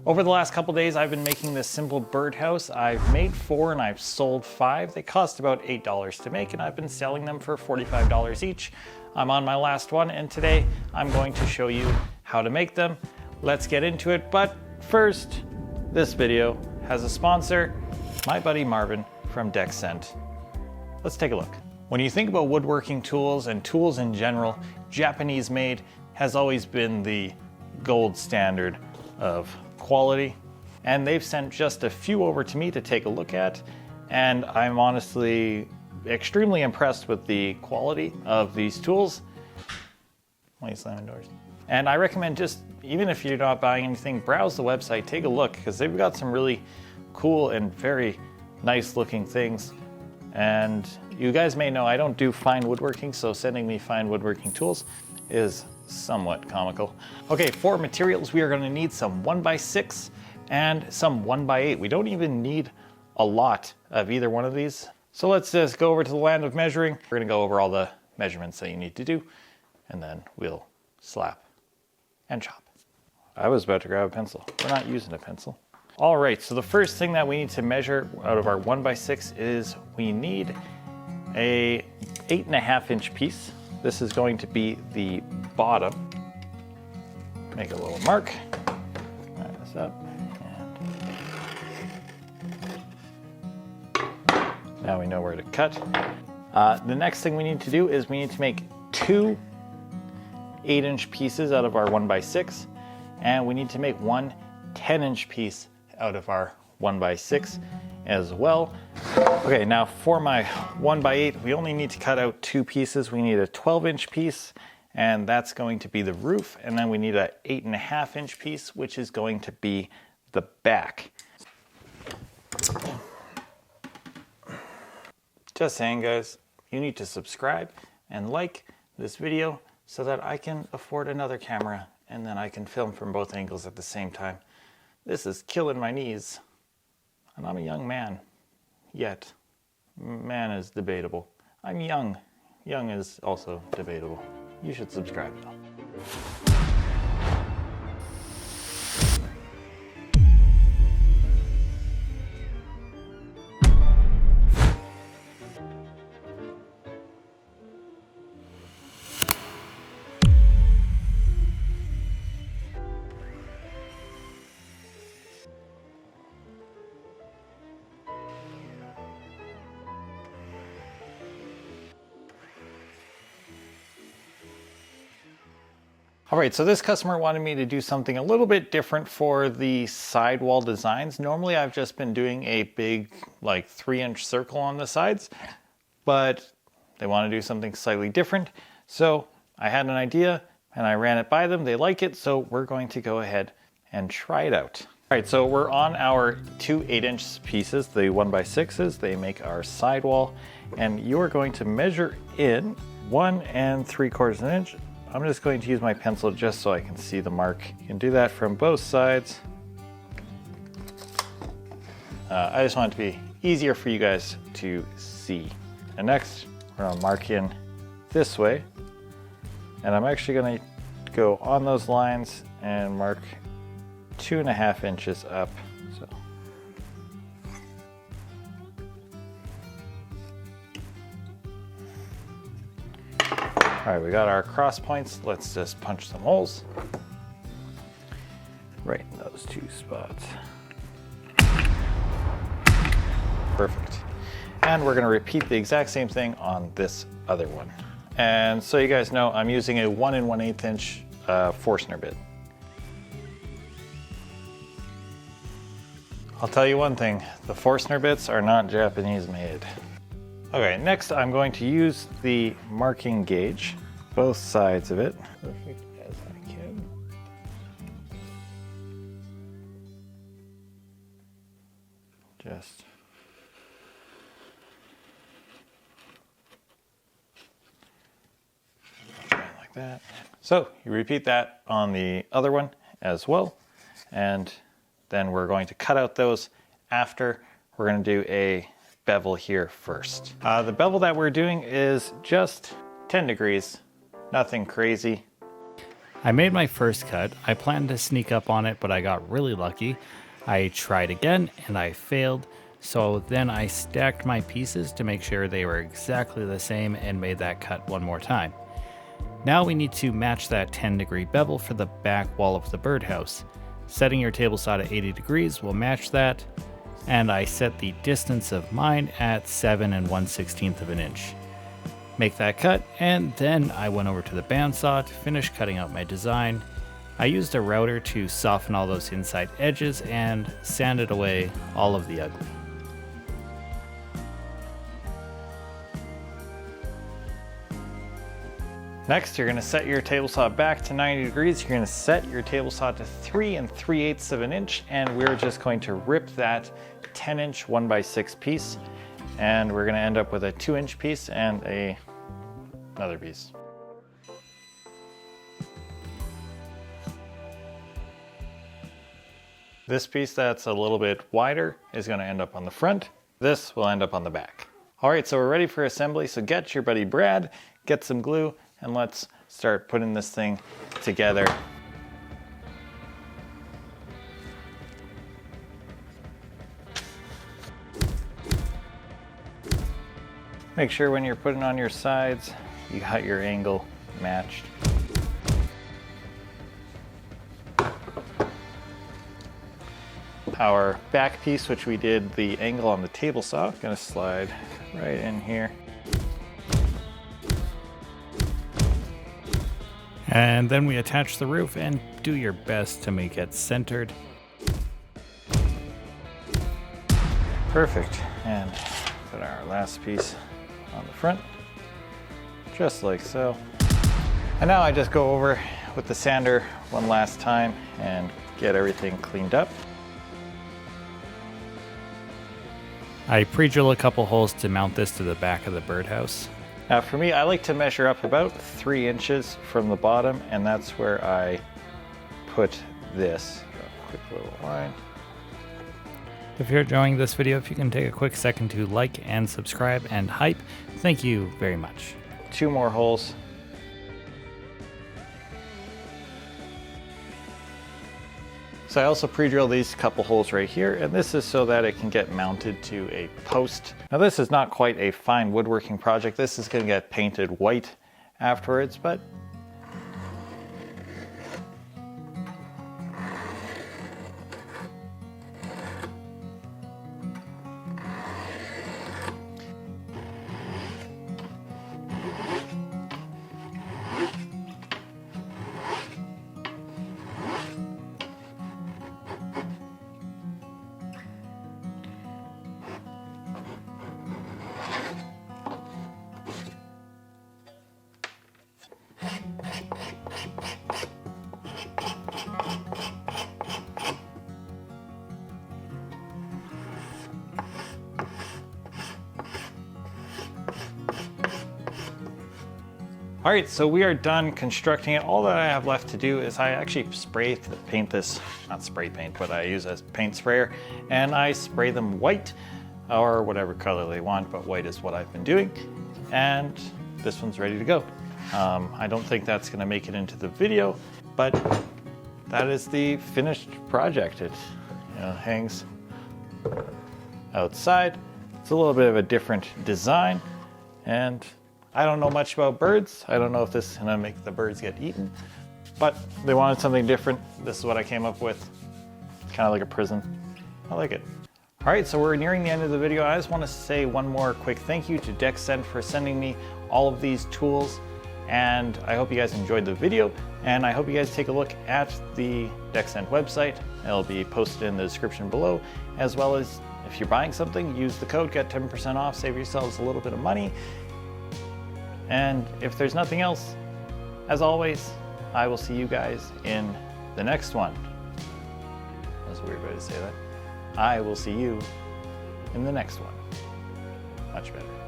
Over the last couple days, I've been making this simple birdhouse. I've made 4 and I've sold 5. They cost about $8 to make and I've been selling them for $45 each. I'm on my last one and today I'm going to show you how to make them. Let's get into it, but first, this video has a sponsor, my buddy Marvin from Dexcent. Let's take a look. When you think about woodworking tools and tools in general, Japanese made has always been the gold standard of quality, and they've sent just a few over to me to take a look at, and I'm honestly extremely impressed with the quality of these tools. Why are you slamming doors? And I recommend, just even if you're not buying anything, browse the website, take a look, because they've got some really cool and very nice looking things. And you guys may know I don't do fine woodworking, so sending me fine woodworking tools is somewhat comical. Okay, for materials, we are going to need some 1x6 and some 1x8. We don't even need a lot of either one of these. So let's just go over to the land of measuring. We're going to go over all the measurements that you need to do, and then we'll slap and chop. I was about to grab a pencil. We're not using a pencil. All right, so the first thing that we need to measure out of our 1x6 is we need a 8.5 inch piece. This is going to be the bottom. Make a little mark. Line this up. And now we know where to cut. The next thing we need to do is we need to make 2 8-inch pieces out of our 1x6, and we need to make 1 10-inch piece out of our 1x6 as well. Okay, now for my 1x8, we only need to cut out 2 pieces. We need a 12-inch piece, and that's going to be the roof, and then we need a 8.5-inch piece, which is going to be the back. Just saying, guys, you need to subscribe and like this video so that I can afford another camera and then I can film from both angles at the same time. This is killing my knees, and I'm a young man. Yet, man is debatable. I'm young. Young is also debatable. You should subscribe though. All right, so this customer wanted me to do something a little bit different for the sidewall designs. Normally I've just been doing a big, like 3-inch circle on the sides, but they want to do something slightly different. So I had an idea and I ran it by them. They like it, so we're going to go ahead and try it out. All right, so we're on our 2 8-inch pieces, the 1x6s. They make our sidewall, and you're going to measure in 1 3/4 inch. I'm just going to use my pencil just so I can see the mark. You can do that from both sides. I just want it to be easier for you guys to see. And next, we're gonna mark in this way. And I'm actually gonna go on those lines and mark 2.5 inches up. So. All right, we got our cross points. Let's just punch some holes right in those 2 spots. Perfect. And we're gonna repeat the exact same thing on this other one. And so you guys know, I'm using a 1 1/8 inch Forstner bit. I'll tell you one thing, the Forstner bits are not Japanese made. Okay, next I'm going to use the marking gauge, both sides of it, perfect as I can. Just like that. So you repeat that on the other one as well, and then we're going to cut out those after. We're going to do a bevel here first. The bevel that we're doing is just 10 degrees, nothing crazy. I made my first cut. I planned to sneak up on it, but I got really lucky. I tried again and I failed. So then I stacked my pieces to make sure they were exactly the same and made that cut one more time. Now we need to match that 10-degree bevel for the back wall of the birdhouse. Setting your table saw to 80 degrees will match that, and I set the distance of mine at 7 1/16 of an inch. Make that cut, and then I went over to the bandsaw to finish cutting out my design. I used a router to soften all those inside edges and sanded away all of the ugly. Next, you're going to set your table saw back to 90 degrees. You're going to set your table saw to 3 3/8 of an inch, and we're just going to rip that 10-inch 1x6 piece, and we're going to end up with a 2-inch piece and another piece. This piece that's a little bit wider is going to end up on the front. This will end up on the back. All right, so we're ready for assembly. So get your buddy Brad, get some glue, and let's start putting this thing together. Make sure when you're putting on your sides, you got your angle matched. Our back piece, which we did the angle on the table saw, gonna slide right in here. And then we attach the roof and do your best to make it centered. Perfect. And put our last piece on the front, just like so. And now I just go over with the sander one last time and get everything cleaned up. I pre-drill a couple holes to mount this to the back of the birdhouse. Now for me, I like to measure up about 3 inches from the bottom, and that's where I put this. A quick little line. If you're enjoying this video, if you can take a quick second to like and subscribe and hype, thank you very much. 2 more holes. So I also pre-drill these couple holes right here, and this is so that it can get mounted to a post. Now this is not quite a fine woodworking project. This is going to get painted white afterwards, but all right, so we are done constructing it. All that I have left to do is I actually paint this, not spray paint, but I use a paint sprayer, and I spray them white or whatever color they want, but white is what I've been doing. And this one's ready to go. I don't think that's gonna make it into the video, but that is the finished project. It hangs outside. It's a little bit of a different design, and I don't know much about birds. I don't know if this is gonna make the birds get eaten, but they wanted something different. This is what I came up with. Kind of like a prison. I like it. All right, so we're nearing the end of the video. I just want to say one more quick thank you to DexSend for sending me all of these tools, and I hope you guys enjoyed the video, and I hope you guys take a look at the DexSend website. It'll be posted in the description below, as well as if you're buying something, use the code, get 10% off, save yourselves a little bit of money. And if there's nothing else, as always, I will see you guys in the next one. That's a weird way to say that. I will see you in the next one. Much better.